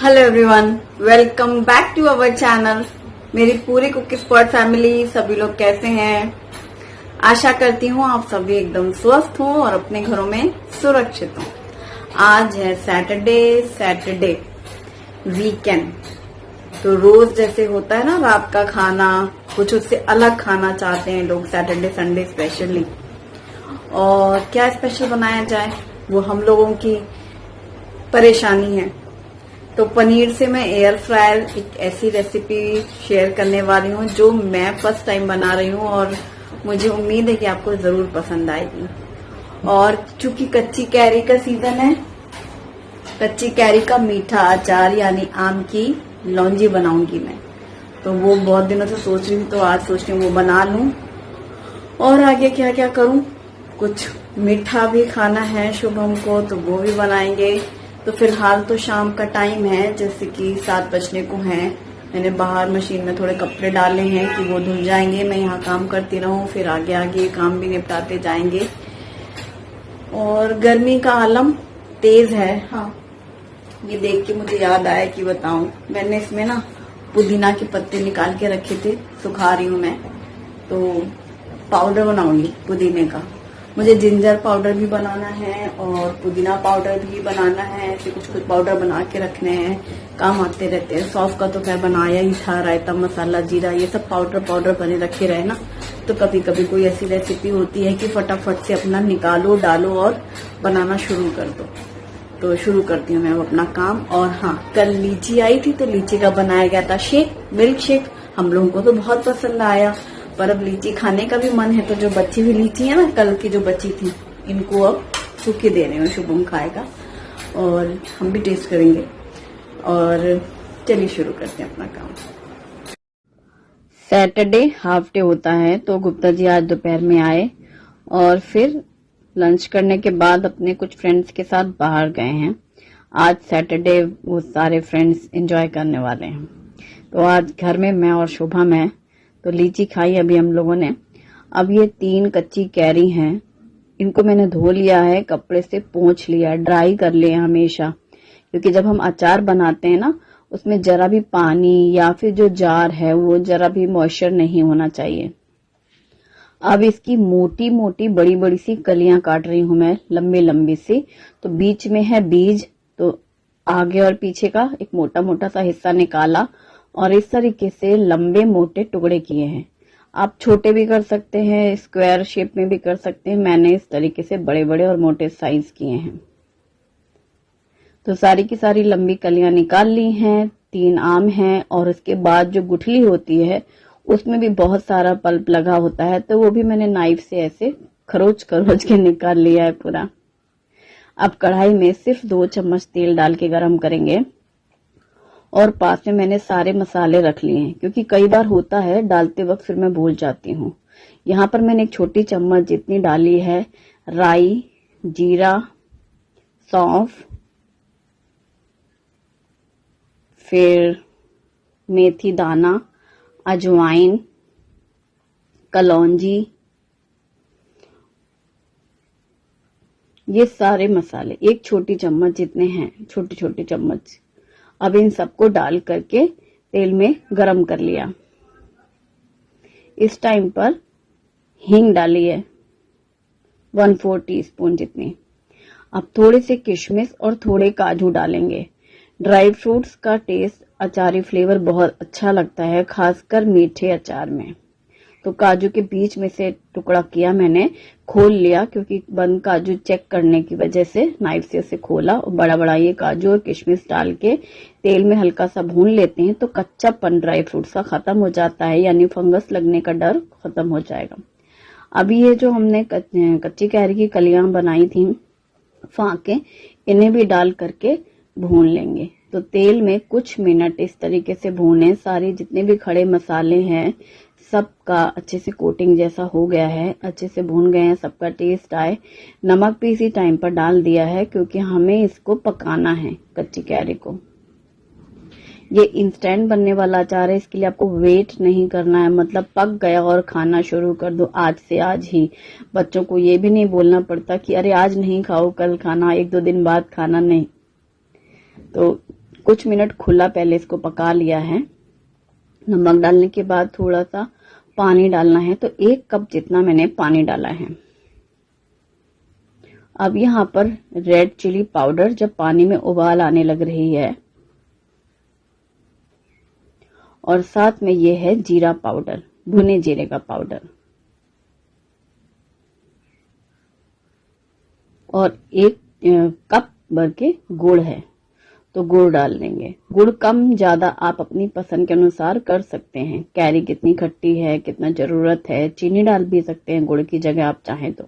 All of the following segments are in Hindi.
Hello everyone, welcome back to our channel. मेरी पूरी कुक स्पॉट फैमिली, सभी लोग कैसे हैं? आशा करती हूँ आप सभी एकदम स्वस्थ हों और अपने घरों में सुरक्षित हों। आज है सैटरडे वीकेंड। तो रोज जैसे होता है ना रात का खाना, कुछ उससे अलग खाना चाहते हैं लोग सैटरडे संडे स्पेशली। और क्या स्पेशल बनाया जाए वो हम लोगों की परेशानी है। तो पनीर से मैं एयर फ्रायर एक ऐसी रेसिपी शेयर करने वाली हूँ जो मैं फर्स्ट टाइम बना रही हूँ और मुझे उम्मीद है कि आपको जरूर पसंद आएगी। और चूंकि कच्ची कैरी का सीजन है, कच्ची कैरी का मीठा अचार यानी आम की लौंजी बनाऊंगी मैं। तो वो बहुत दिनों से सोच रही हूँ, तो आज सोच रही हूँ वो बना लूं। और आगे क्या क्या करूं, कुछ मीठा भी खाना है शुभम को, तो वो भी बनाएंगे। तो फिलहाल तो शाम का टाइम है, जैसे कि 7 बजने को है। मैंने बाहर मशीन में थोड़े कपड़े डाले हैं कि वो धुल जाएंगे, मैं यहाँ काम करती रहूं, फिर आगे आगे काम भी निपटाते जाएंगे। और गर्मी का आलम तेज है। हाँ, ये देख के मुझे याद आया कि बताऊं, मैंने इसमें ना पुदीना के पत्ते निकाल के रखे थे, सुखा रही हूँ मैं। तो पाउडर बनाऊंगी पुदीने का। मुझे जिंजर पाउडर भी बनाना है और पुदीना पाउडर भी बनाना है। ऐसे कुछ कुछ पाउडर बना के रखने हैं, काम आते रहते हैं। सौंफ का तो खैर बनाया ही था, रायता मसाला जीरा ये सब पाउडर बने रखे रहे ना, तो कभी कभी कोई ऐसी रेसिपी होती है कि फटाफट से अपना निकालो डालो और बनाना शुरू कर दो। तो शुरू करती हूँ मैं अपना काम। और हाँ, कल लीची आई थी तो लीची का बनाया गया था शेक, मिल्क शेक। हम लोगों को तो बहुत पसंद आया, पर अब लीची खाने का भी मन है। तो जो बची हुई लीची है ना, कल की जो बची थी, इनको अब सूखे दे रहे हैं, शुभम खाएगा और हम भी टेस्ट करेंगे। और चलिए शुरू करते हैं अपना काम। सैटरडे हाफ डे होता है, तो गुप्ता जी आज दोपहर में आए और फिर लंच करने के बाद अपने कुछ फ्रेंड्स के साथ बाहर गए हैं। आज सैटरडे वो सारे फ्रेंड्स एंजॉय करने वाले हैं। तो आज घर में मैं और शुभम है। तो लीची खाई अभी हम लोगों ने। अब ये 3 कच्ची कैरी हैं, इनको मैंने धो लिया है, कपड़े से पोंछ लिया, ड्राई कर लिया हमेशा, क्योंकि जब हम अचार बनाते हैं ना, उसमें जरा भी पानी या फिर जो जार है वो जरा भी मॉइस्चर नहीं होना चाहिए। अब इसकी मोटी मोटी बड़ी बड़ी सी कलियां काट रही हूं मैं, लंबी लंबी सी। तो बीच में है बीज, तो आगे और पीछे का एक मोटा मोटा सा हिस्सा निकाला और इस तरीके से लंबे मोटे टुकड़े किए हैं। आप छोटे भी कर सकते हैं, स्क्वायर शेप में भी कर सकते हैं। मैंने इस तरीके से बड़े बड़े और मोटे साइज किए हैं। तो सारी की सारी लंबी कलियां निकाल ली हैं। 3 आम हैं और उसके बाद जो गुठली होती है उसमें भी बहुत सारा पल्प लगा होता है, तो वो भी मैंने नाइफ से ऐसे खरोच खरोच के निकाल लिया है पूरा। अब कढ़ाई में सिर्फ 2 चम्मच तेल डाल के गरम करेंगे और पास में मैंने सारे मसाले रख लिए हैं, क्योंकि कई बार होता है डालते वक्त फिर मैं भूल जाती हूँ। यहाँ पर मैंने एक छोटी चम्मच जितनी डाली है राई, जीरा, सौंफ, फिर मेथी दाना, अजवाइन, कलौंजी, ये सारे मसाले एक छोटी चम्मच जितने हैं, छोटी छोटी चम्मच। अब इन सबको डाल करके तेल में गरम कर लिया। इस टाइम पर हींग डाली है 1/4 टीस्पून जितनी। अब थोड़े से किशमिश और थोड़े काजू डालेंगे। ड्राई फ्रूट्स का टेस्ट, अचारी फ्लेवर बहुत अच्छा लगता है, खासकर मीठे अचार में। तो काजू के बीच में से टुकड़ा किया मैंने, खोल लिया, क्योंकि बंद काजू चेक करने की वजह से नाइफ से उसे खोला। और बड़ा बड़ा ये काजू और किशमिश डाल के तेल में हल्का सा भून लेते हैं, तो कच्चापन ड्राई फ्रूट्स का खत्म हो जाता है, यानी फंगस लगने का डर खत्म हो जाएगा। अभी ये जो हमने कच्ची कैरी की कलियां बनाई थी फाके, इन्हें भी डाल करके भून लेंगे। तो तेल में कुछ मिनट इस तरीके से भूने, सारे जितने भी खड़े मसाले हैं सबका अच्छे से कोटिंग जैसा हो गया है, अच्छे से भून गए हैं, सबका टेस्ट आए। नमक भी इसी टाइम पर डाल दिया है, क्योंकि हमें इसको पकाना है कच्ची कैरी को। ये इंस्टेंट बनने वाला अचार है, इसके लिए आपको वेट नहीं करना है, मतलब पक गया और खाना शुरू कर दो आज से आज ही। बच्चों को ये भी नहीं बोलना पड़ता कि अरे आज नहीं खाओ कल खाना, 1-2 दिन बाद खाना, नहीं। तो कुछ मिनट खुला पहले इसको पका लिया है। नमक डालने के बाद थोड़ा सा पानी डालना है, तो 1 कप जितना मैंने पानी डाला है। अब यहाँ पर रेड चिली पाउडर जब पानी में उबाल आने लग रही है, और साथ में ये है जीरा पाउडर, भुने जीरे का पाउडर, और 1 कप भर के गुड़ है, तो गुड़ डाल देंगे। गुड़ कम ज्यादा आप अपनी पसंद के अनुसार कर सकते हैं। कैरी कितनी खट्टी है, कितना जरूरत है, चीनी डाल भी सकते हैं गुड़ की जगह आप चाहें तो।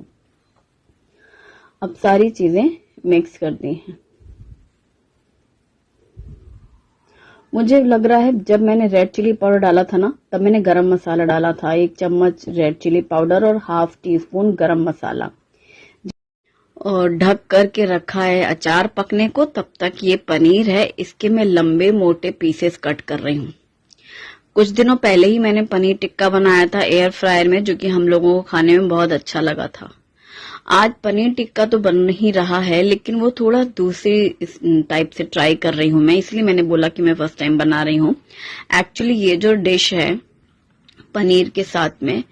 अब सारी चीजें मिक्स कर दी हैं। मुझे लग रहा है जब मैंने रेड चिली पाउडर डाला था ना, तब मैंने गरम मसाला डाला था, 1 चम्मच रेड चिली पाउडर और ½ टीस्पून गरम मसाला, और ढक करके रखा है अचार पकने को। तब तक ये पनीर है, इसके मैं लंबे मोटे पीसेस कट कर रही हूँ। कुछ दिनों पहले ही मैंने पनीर टिक्का बनाया था एयर फ्रायर में, जो कि हम लोगों को खाने में बहुत अच्छा लगा था। आज पनीर टिक्का तो बन नहीं रहा है, लेकिन वो थोड़ा दूसरी टाइप से ट्राई कर रही हूँ मैं, इसलिए मैंने बोला कि मैं फर्स्ट टाइम बना रही हूँ। एक्चुअली ये जो डिश है पनीर के साथ में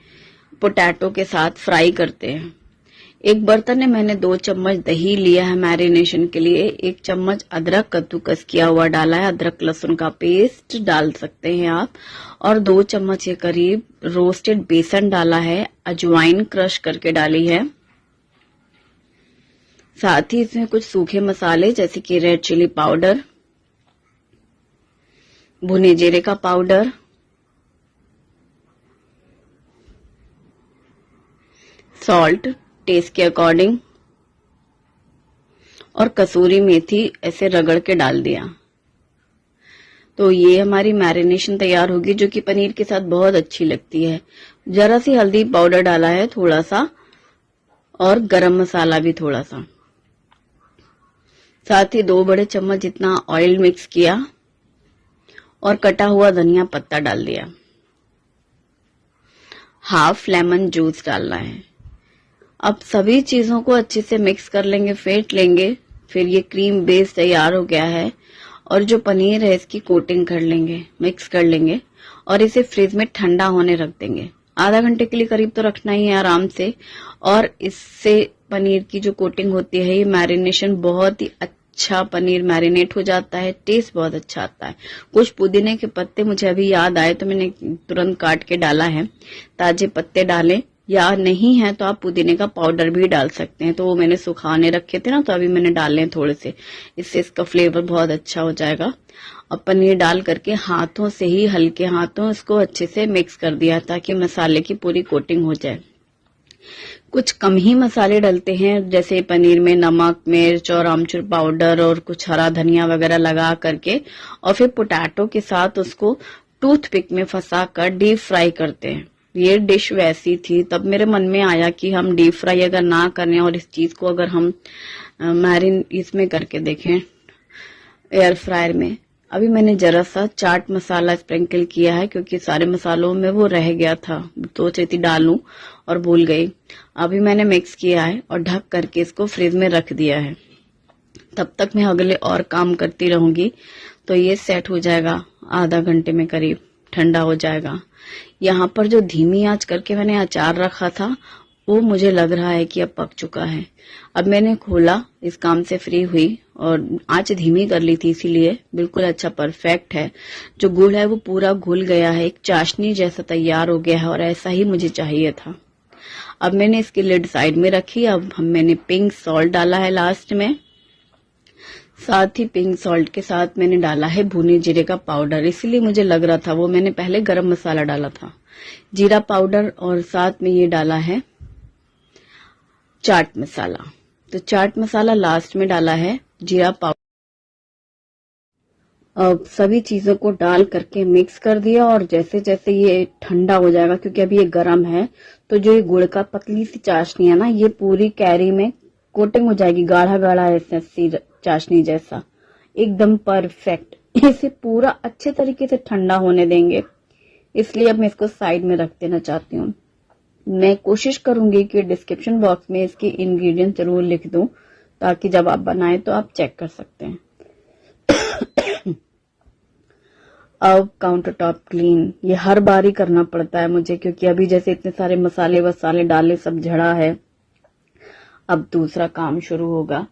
पोटैटो के साथ फ्राई करते हैं। एक बर्तन में मैंने 2 चम्मच दही लिया है मैरिनेशन के लिए, 1 चम्मच अदरक कद्दूकस किया हुआ डाला है, अदरक लहसुन का पेस्ट डाल सकते हैं आप, और 2 चम्मच के करीब रोस्टेड बेसन डाला है, अजवाइन क्रश करके डाली है। साथ ही इसमें कुछ सूखे मसाले जैसे कि रेड चिली पाउडर, भुने जीरे का पाउडर, सॉल्ट टेस्ट के अकॉर्डिंग, और कसूरी मेथी ऐसे रगड़ के डाल दिया। तो ये हमारी मैरिनेशन तैयार होगी, जो कि पनीर के साथ बहुत अच्छी लगती है। जरा सी हल्दी पाउडर डाला है थोड़ा सा, और गरम मसाला भी थोड़ा सा। साथ ही 2 बड़े चम्मच जितना ऑयल मिक्स किया, और कटा हुआ धनिया पत्ता डाल दिया। ½ लेमन जूस डालना है। अब सभी चीजों को अच्छे से मिक्स कर लेंगे, फेंट लेंगे। फिर ये क्रीम बेस तैयार हो गया है, और जो पनीर है इसकी कोटिंग कर लेंगे, मिक्स कर लेंगे, और इसे फ्रिज में ठंडा होने रख देंगे। आधा घंटे के लिए करीब तो रखना ही है आराम से। और इससे पनीर की जो कोटिंग होती है, ये मैरिनेशन बहुत ही अच्छा पनीर मैरिनेट हो जाता है, टेस्ट बहुत अच्छा आता है। कुछ पुदीने के पत्ते मुझे अभी याद आए तो मैंने तुरंत काट के डाला है। ताजे पत्ते डालें, या नहीं है तो आप पुदीने का पाउडर भी डाल सकते हैं। तो वो मैंने सुखाने रखे थे ना, तो अभी मैंने डाले हैं थोड़े से, इससे इसका फ्लेवर बहुत अच्छा हो जाएगा। अब पनीर डाल करके हाथों से ही, हल्के हाथों इसको अच्छे से मिक्स कर दिया, ताकि मसाले की पूरी कोटिंग हो जाए। कुछ कम ही मसाले डलते हैं, जैसे पनीर में नमक, मिर्च और आमचूर पाउडर और कुछ हरा धनिया वगैरह लगा करके, और फिर पोटैटो के साथ उसको टूथपिक में फंसा कर डीप फ्राई करते हैं। ये डिश वैसी थी, तब मेरे मन में आया कि हम डीप फ्राई अगर ना करें और इस चीज को अगर हम मैरिन इसमें करके देखें एयर फ्रायर में। अभी मैंने जरा सा चाट मसाला स्प्रिंकल किया है, क्योंकि सारे मसालों में वो रह गया था, तो चेती डालूं और भूल गई। अभी मैंने मिक्स किया है और ढक करके इसको फ्रिज में रख दिया है। तब तक मैं अगले और काम करती रहूंगी, तो ये सेट हो जाएगा आधा घंटे में करीब, ठंडा हो जाएगा। यहाँ पर जो धीमी आंच करके मैंने अचार रखा था, वो मुझे लग रहा है कि अब पक चुका है। अब मैंने खोला, इस काम से फ्री हुई, और आंच धीमी कर ली थी, इसीलिए बिल्कुल अच्छा परफेक्ट है। जो गुड़ है वो पूरा घुल गया है, एक चाशनी जैसा तैयार हो गया है, और ऐसा ही मुझे चाहिए था। अब मैंने इसकी लिड साइड में रखी। अब मैंने पिंक सॉल्ट डाला है लास्ट में। साथ ही पिंक सॉल्ट के साथ मैंने डाला है भुने जीरे का पाउडर, इसलिए मुझे लग रहा था वो मैंने पहले गरम मसाला डाला था, जीरा पाउडर, और साथ में ये डाला है चाट मसाला। तो चाट मसाला लास्ट में डाला है, जीरा पाउडर। अब सभी चीजों को डाल करके मिक्स कर दिया, और जैसे जैसे ये ठंडा हो जाएगा, क्योंकि अभी ये गर्म है, तो जो ये गुड़ का पतली सी चाशनी है ना, ये पूरी कैरी में कोटिंग हो जाएगी, गाढ़ा गाढ़ा ऐसी चाशनी जैसा, एकदम परफेक्ट। इसे पूरा अच्छे तरीके से ठंडा होने देंगे, इसलिए अब मैं इसको साइड में रख देना चाहती हूँ। मैं कोशिश करूंगी कि डिस्क्रिप्शन बॉक्स में इसके इंग्रेडिएंट जरूर लिख दूं, ताकि जब आप बनाएं तो आप चेक कर सकते हैं। अब काउंटर टॉप क्लीन, ये हर बार ही करना पड़ता है मुझे, क्योंकि अभी जैसे इतने सारे मसाले वसाले डाले, सब झड़ा है। अब दूसरा काम शुरू होगा,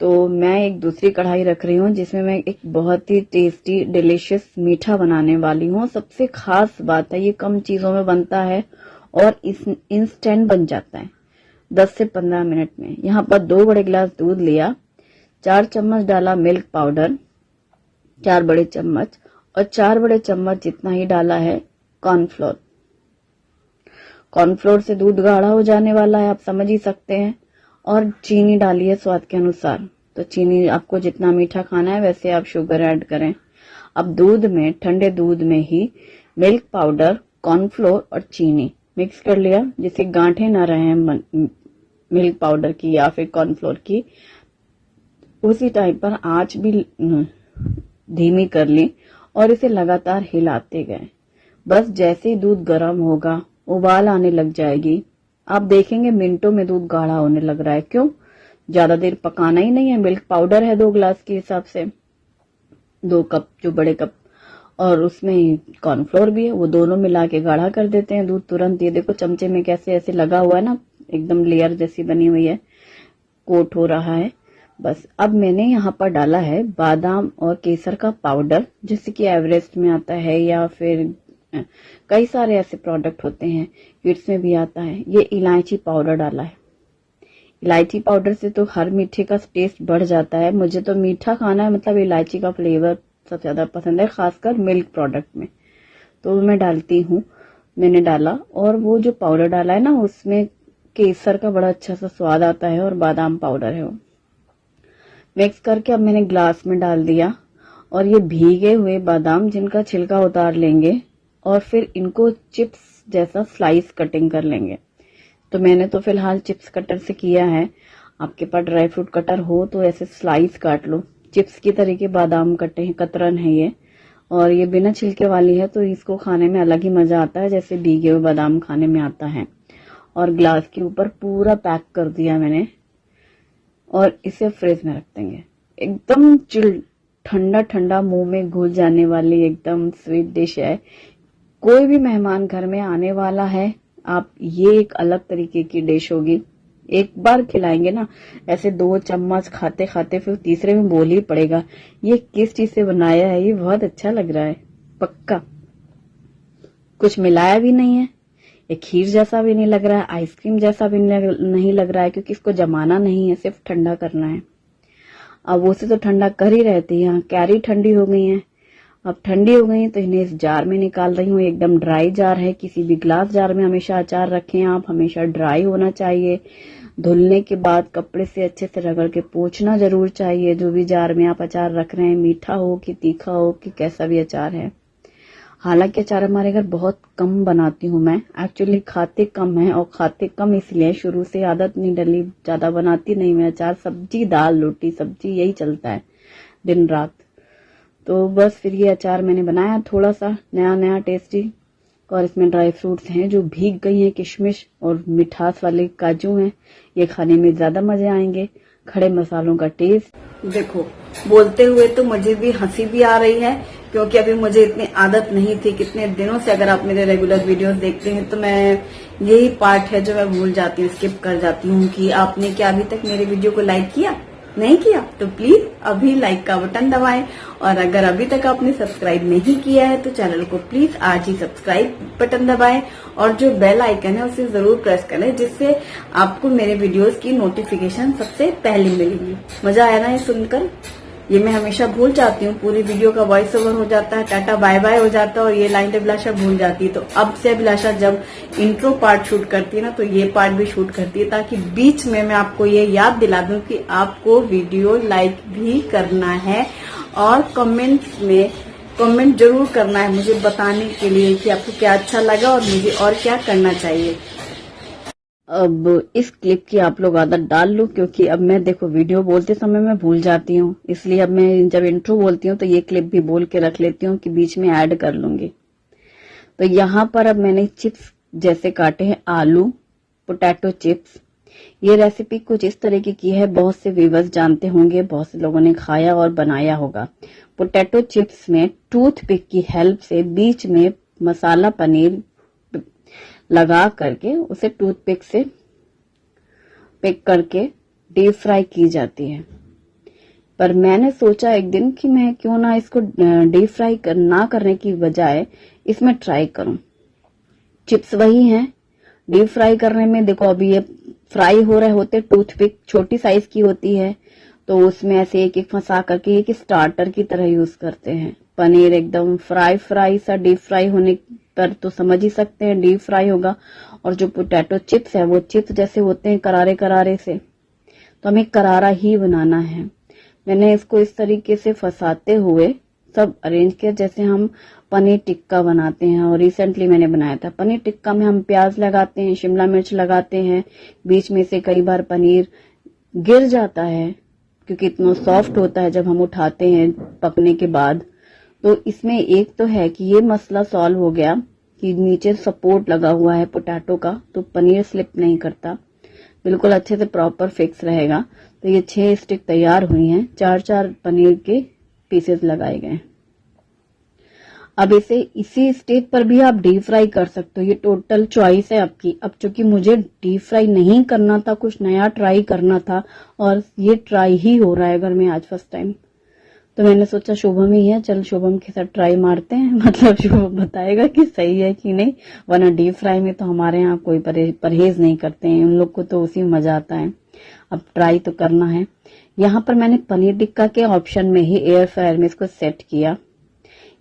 तो मैं एक दूसरी कढ़ाई रख रही हूँ जिसमें मैं एक बहुत ही टेस्टी डिलीशियस मीठा बनाने वाली हूँ। सबसे खास बात है, ये कम चीजों में बनता है और इंस्टेंट बन जाता है 10 से 15 मिनट में। यहाँ पर 2 बड़े गिलास दूध लिया, 4 चम्मच डाला मिल्क पाउडर, 4 बड़े चम्मच, और 4 बड़े चम्मच जितना ही डाला है कॉर्नफ्लोर। कॉर्नफ्लोर से दूध गाढ़ा हो जाने वाला है, आप समझ ही सकते हैं। और चीनी डालिए स्वाद के अनुसार, तो चीनी आपको जितना मीठा खाना है वैसे आप शुगर ऐड करें। अब दूध में, ठंडे दूध में ही मिल्क पाउडर, कॉर्नफ्लोर और चीनी मिक्स कर लिया, जिससे गांठें ना रहे मिल्क पाउडर की या फिर कॉर्नफ्लोर की। उसी टाइम पर आंच भी धीमी कर ली और इसे लगातार हिलाते गए। बस जैसे ही दूध गर्म होगा, उबाल आने लग जाएगी, आप देखेंगे मिनटों में दूध गाढ़ा होने लग रहा है। क्यों? ज्यादा देर पकाना ही नहीं है। मिल्क पाउडर है 2 गिलास के हिसाब से, 2 कप जो बड़े कप, और उसमें कॉर्नफ्लोर भी है, वो दोनों मिला के गाढ़ा कर देते हैं दूध तुरंत। ये देखो चमचे में कैसे ऐसे लगा हुआ है ना, एकदम लेयर जैसी बनी हुई है, कोट हो रहा है। बस अब मैंने यहाँ पर डाला है बादाम और केसर का पाउडर, जैसे कि एवरेस्ट में आता है या फिर कई सारे ऐसे प्रोडक्ट होते हैं, किड्स में भी आता है। ये इलायची पाउडर डाला है। इलायची पाउडर से तो हर मीठे का टेस्ट बढ़ जाता है। मुझे तो मीठा खाना है, मतलब इलायची का फ्लेवर सबसे ज्यादा पसंद है, खासकर मिल्क प्रोडक्ट में, तो मैं डालती हूँ। मैंने डाला, और वो जो पाउडर डाला है ना, उसमें केसर का बड़ा अच्छा सा स्वाद आता है और बादाम पाउडर है वो। मिक्स करके अब मैंने ग्लास में डाल दिया, और ये भीगे हुए बादाम जिनका छिलका उतार लेंगे और फिर इनको चिप्स जैसा स्लाइस कटिंग कर लेंगे। तो मैंने तो फिलहाल चिप्स कटर से किया है, आपके पास ड्राई फ्रूट कटर हो तो ऐसे स्लाइस काट लो। चिप्स की तरीके बादाम कटे हैं, कतरन है ये, और ये बिना छिलके वाली है, तो इसको खाने में अलग ही मजा आता है जैसे भीगे हुए बादाम खाने में आता है। और ग्लास के ऊपर पूरा पैक कर दिया मैंने, और इसे फ्रिज में रख देंगे। एकदम चिल्ड, ठंडा ठंडा, मुंह में घुल जाने वाली एकदम स्वीट डिश है। कोई भी मेहमान घर में आने वाला है, आप ये एक अलग तरीके की डिश होगी। एक बार खिलाएंगे ना, ऐसे 2 चम्मच खाते खाते फिर तीसरे में बोल ही पड़ेगा ये किस चीज से बनाया है, ये बहुत अच्छा लग रहा है। पक्का कुछ मिलाया भी नहीं है, ये खीर जैसा भी नहीं लग रहा है, आइसक्रीम जैसा भी नहीं लग रहा है, क्योंकि इसको जमाना नहीं है, सिर्फ ठंडा करना है। अब वो से तो ठंडा कर ही रहती है, कैरी ठंडी हो गई है। अब ठंडी हो गई तो इन्हें इस जार में निकाल रही हूँ। एकदम ड्राई जार है, किसी भी ग्लास जार में हमेशा अचार रखें आप, हमेशा ड्राई होना चाहिए। धुलने के बाद कपड़े से अच्छे से रगड़ के पोंछना जरूर चाहिए, जो भी जार में आप अचार रख रहे हैं, मीठा हो कि तीखा हो कि कैसा भी अचार है। हालांकि अचार हमारे घर बहुत कम बनाती हूँ मैं, एक्चुअली खाते कम है, और खाते कम इसलिए शुरू से आदत नहीं डली, ज्यादा बनाती नहीं मैं अचार। सब्जी, दाल, रोटी, सब्जी, यही चलता है दिन रात। तो बस फिर ये अचार मैंने बनाया थोड़ा सा नया नया टेस्टी, और इसमें ड्राई फ्रूट्स हैं जो भीग गई हैं, किशमिश और मिठास वाले काजू हैं, ये खाने में ज्यादा मजे आएंगे। खड़े मसालों का टेस्ट देखो, बोलते हुए तो मुझे भी हंसी भी आ रही है, क्योंकि अभी मुझे इतनी आदत नहीं थी। कितने दिनों से अगर आप मेरे रेगुलर वीडियोस देखते हैं तो मैं यही पार्ट है जो मैं भूल जाती हूँ, स्किप कर जाती हूँ कि आपने क्या अभी तक मेरे वीडियो को लाइक किया नहीं किया, तो प्लीज अभी लाइक का बटन दबाएं, और अगर अभी तक आपने सब्सक्राइब नहीं किया है तो चैनल को प्लीज आज ही सब्सक्राइब बटन दबाएं, और जो बेल आइकन है उसे जरूर प्रेस करें, जिससे आपको मेरे वीडियोस की नोटिफिकेशन सबसे पहले मिलेगी। मजा आया ना ये सुनकर? ये मैं हमेशा भूल जाती हूँ, पूरी वीडियो का वॉइस ओवर हो जाता है, टाटा बाय बाय हो जाता है, और ये लाइन अभिलाषा भूल जाती है। तो अब से अभिलाषा जब इंट्रो पार्ट शूट करती है ना, तो ये पार्ट भी शूट करती है, ताकि बीच में मैं आपको ये याद दिला दूं कि आपको वीडियो लाइक भी करना है, और कमेंट्स में कमेंट जरूर करना है मुझे बताने के लिए कि आपको क्या अच्छा लगा और मुझे और क्या करना चाहिए। अब इस क्लिप की आप लोग आदत डाल लो, क्योंकि अब मैं देखो वीडियो बोलते समय मैं भूल जाती हूँ, इसलिए अब मैं जब इंट्रो बोलती हूँ तो ये क्लिप भी बोल के रख लेती हूँ कि बीच में ऐड कर लूंगी। तो यहाँ पर अब मैंने चिप्स जैसे काटे हैं, आलू पोटैटो चिप्स। ये रेसिपी कुछ इस तरीके की है, बहुत से व्यूअर्स जानते होंगे, बहुत से लोगों ने खाया और बनाया होगा। पोटैटो चिप्स में टूथपिक की हेल्प से बीच में मसाला पनीर लगा करके उसे टूथपिक से पिक करके डीप फ्राई की जाती है। पर मैंने सोचा एक दिन कि मैं क्यों ना इसको डीप फ्राई ना करने की बजाय इसमें ट्राई करूं। चिप्स वही हैं, डीप फ्राई करने में देखो अभी ये फ्राई हो रहे होते, टूथपिक छोटी साइज की होती है तो उसमें ऐसे एक एक फंसा करके एक स्टार्टर की तरह यूज करते हैं। पनीर एकदम फ्राई सा डीप फ्राई होने पर तो समझ ही सकते हैं डीप फ्राई होगा। और जो पोटैटो चिप्स है वो चिप्स जैसे होते हैं करारे करारे से, तो हमें करारा ही बनाना है। मैंने इसको इस तरीके से फंसाते हुए सब अरेंज किया जैसे हम पनीर टिक्का बनाते हैं। और रिसेंटली मैंने बनाया था पनीर टिक्का में हम प्याज लगाते हैं, शिमला मिर्च लगाते हैं, बीच में से कई बार पनीर गिर जाता है क्योंकि इतना सॉफ्ट होता है जब हम उठाते हैं पकने के बाद। तो इसमें एक तो है कि ये मसला सॉल्व हो गया कि नीचे सपोर्ट लगा हुआ है पोटैटो का, तो पनीर स्लिप नहीं करता, बिल्कुल अच्छे से प्रॉपर फिक्स रहेगा। तो ये 6 स्टिक तैयार हुई हैं, 4-4 पनीर के पीसेस लगाए गए। अब इसे इसी स्टेज पर भी आप डीप फ्राई कर सकते हो, ये टोटल चॉइस है आपकी। अब चूंकि मुझे डीप फ्राई नहीं करना था, कुछ नया ट्राई करना था और ये ट्राई ही हो रहा है घर में आज फर्स्ट टाइम, तो मैंने सोचा शुभम ही है, चल शुभम के साथ ट्राई मारते हैं। मतलब शुभम बताएगा कि सही है कि नहीं, वरना डीप फ्राई में तो हमारे यहाँ कोई परहेज नहीं करते हैं, उन लोग को तो उसी में मजा आता है। अब ट्राई तो करना है। यहाँ पर मैंने पनीर टिक्का के ऑप्शन में ही एयर फ्रायर में इसको सेट किया।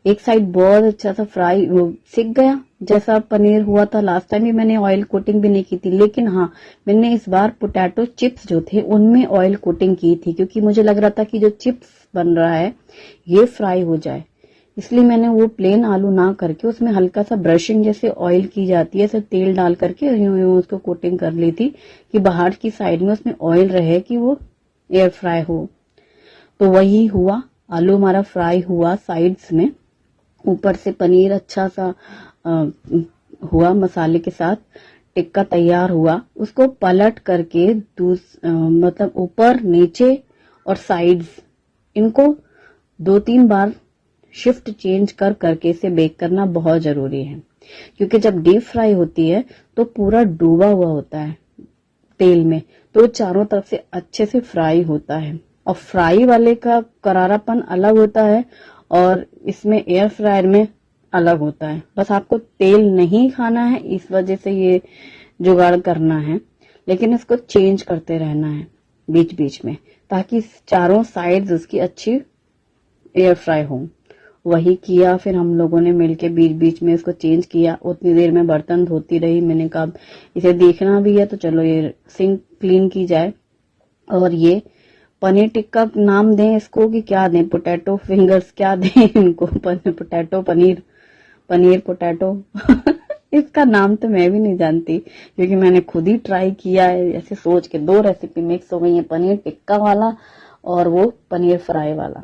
एक साइड बहुत अच्छा सा फ्राई सिक गया, जैसा पनीर हुआ था लास्ट टाइम भी मैंने ऑयल कोटिंग भी नहीं की थी। लेकिन हाँ, मैंने इस बार पोटैटो चिप्स जो थे उनमें ऑयल कोटिंग की थी क्योंकि मुझे लग रहा था कि जो चिप्स बन रहा है ये फ्राई हो जाए, इसलिए मैंने वो प्लेन आलू ना करके उसमें हल्का सा ब्रशिंग जैसे ऑयल की जाती है, ऐसे तेल डाल करके यूं यूं उसको कोटिंग कर ली थी कि बाहर की साइड में उसमें ऑयल रहे कि वो एयर फ्राई हो। तो वही हुआ, आलू हमारा फ्राई हुआ साइड्स में, ऊपर से पनीर अच्छा सा हुआ मसाले के साथ, टिक्का तैयार हुआ। उसको पलट करके मतलब ऊपर नीचे और साइड्स इनको 2-3 बार शिफ्ट चेंज कर करके इसे बेक करना बहुत जरूरी है क्योंकि जब डीप फ्राई होती है तो पूरा डूबा हुआ होता है तेल में, तो चारों तरफ से अच्छे से फ्राई होता है। और फ्राई वाले का करारापन अलग होता है और इसमें एयर फ्रायर में अलग होता है। बस आपको तेल नहीं खाना है, इस वजह से ये जुगाड़ करना है, लेकिन इसको चेंज करते रहना है बीच बीच में ताकि चारों साइड्स उसकी अच्छी एयर फ्राई हो। वही किया, फिर हम लोगों ने मिलके बीच बीच में इसको चेंज किया। उतनी देर में बर्तन धोती रही, मैंने कहा इसे देखना भी है तो चलो ये सिंक क्लीन की जाए। और ये पनीर टिक्का नाम दें इसको कि क्या दें, पोटैटो फिंगर्स क्या दें इनको, पोटैटो पनीर पोटैटो इसका नाम तो मैं भी नहीं जानती क्योंकि मैंने खुद ही ट्राई किया है ऐसे सोच के। 2 रेसिपी मिक्स हो गई है, पनीर टिक्का वाला और वो पनीर फ्राई वाला,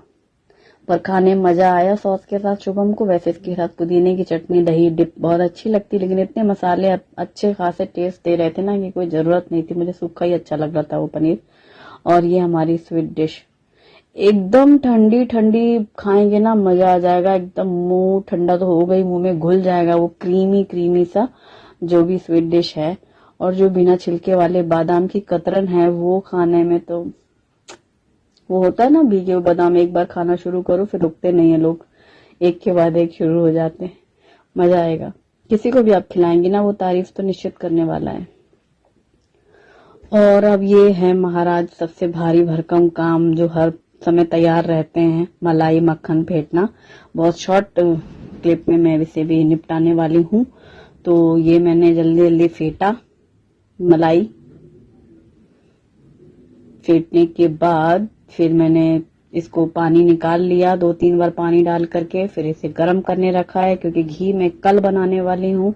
पर खाने में मजा आया सॉस के साथ शुभम को। वैसे इसके साथ पुदीने की चटनी दही डिप बहुत अच्छी लगती, लेकिन इतने मसाले अच्छे खासे टेस्ट दे रहे थे ना कि कोई जरूरत नहीं थी, मुझे सूखा ही अच्छा लग रहा था वो पनीर। और ये हमारी स्वीट डिश एकदम ठंडी ठंडी खाएंगे ना मजा आ जाएगा, एकदम मुंह ठंडा तो हो गई, मुंह में घुल जाएगा वो क्रीमी सा जो भी स्वीट डिश है। और जो बिना छिलके वाले बादाम की कतरन है वो खाने में तो वो होता है ना, भीगे हुए बादाम एक बार खाना शुरू करो फिर रुकते नहीं है लोग, एक के बाद एक शुरू हो जाते हैं। मजा आएगा, किसी को भी आप खिलाएंगे ना वो तारीफ तो निश्चित करने वाला है। और अब ये है महाराज सबसे भारी भरकम काम जो हर समय तैयार रहते हैं, मलाई मक्खन फेंटना। बहुत शॉर्ट क्लिप में मैं इसे भी निपटाने वाली हूँ। तो ये मैंने जल्दी जल्दी फेंटा, मलाई फेंटने के बाद फिर मैंने इसको पानी निकाल लिया 2-3 बार पानी डाल करके, फिर इसे गर्म करने रखा है क्योंकि घी मैं कल बनाने वाली हूँ।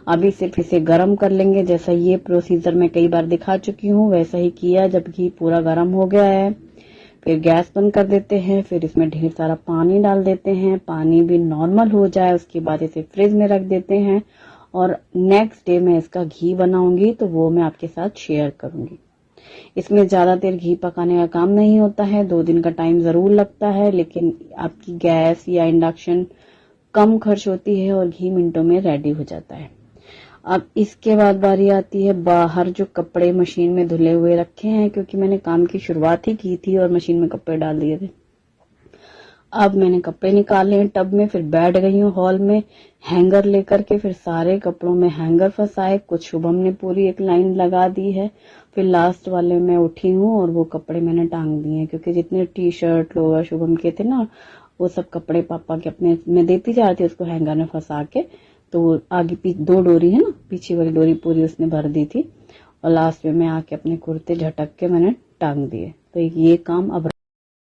अभी सिर्फ इसे गर्म कर लेंगे, जैसा ये प्रोसीजर मैं कई बार दिखा चुकी हूँ वैसा ही किया। जब घी पूरा गर्म हो गया है फिर गैस बंद कर देते हैं, फिर इसमें ढेर सारा पानी डाल देते हैं, पानी भी नॉर्मल हो जाए उसके बाद इसे फ्रिज में रख देते हैं। और नेक्स्ट डे मैं इसका घी बनाऊंगी तो वो मैं आपके साथ शेयर करूंगी। इसमें ज्यादा देर घी पकाने का काम नहीं होता है, 2 दिन का टाइम जरूर लगता है, लेकिन आपकी गैस या इंडक्शन कम खर्च होती है और घी मिनटों में रेडी हो जाता है। अब इसके बाद बारी आती है बाहर जो कपड़े मशीन में धुले हुए रखे हैं, क्योंकि मैंने काम की शुरुआत ही की थी और मशीन में कपड़े डाल दिए थे। अब मैंने कपड़े निकाले हैं टब में, फिर बैठ गई हूँ हॉल में हैंगर लेकर के, फिर सारे कपड़ों में हैंगर फंसाए, कुछ शुभम ने पूरी एक लाइन लगा दी है, फिर लास्ट वाले में उठी हूँ और वो कपड़े मैंने टांग दिए हैं, क्योंकि जितने टी शर्ट लोअर शुभम के थे ना, वो सब कपड़े पापा के अपने मैं देती जा रही थी उसको हैंगर में फंसा के। तो आगे पीछे 2 डोरी है ना, पीछे वाली डोरी पूरी उसने भर दी थी और लास्ट में मैं आके अपने कुर्ते झटक के मैंने टांग दिए। तो ये काम अब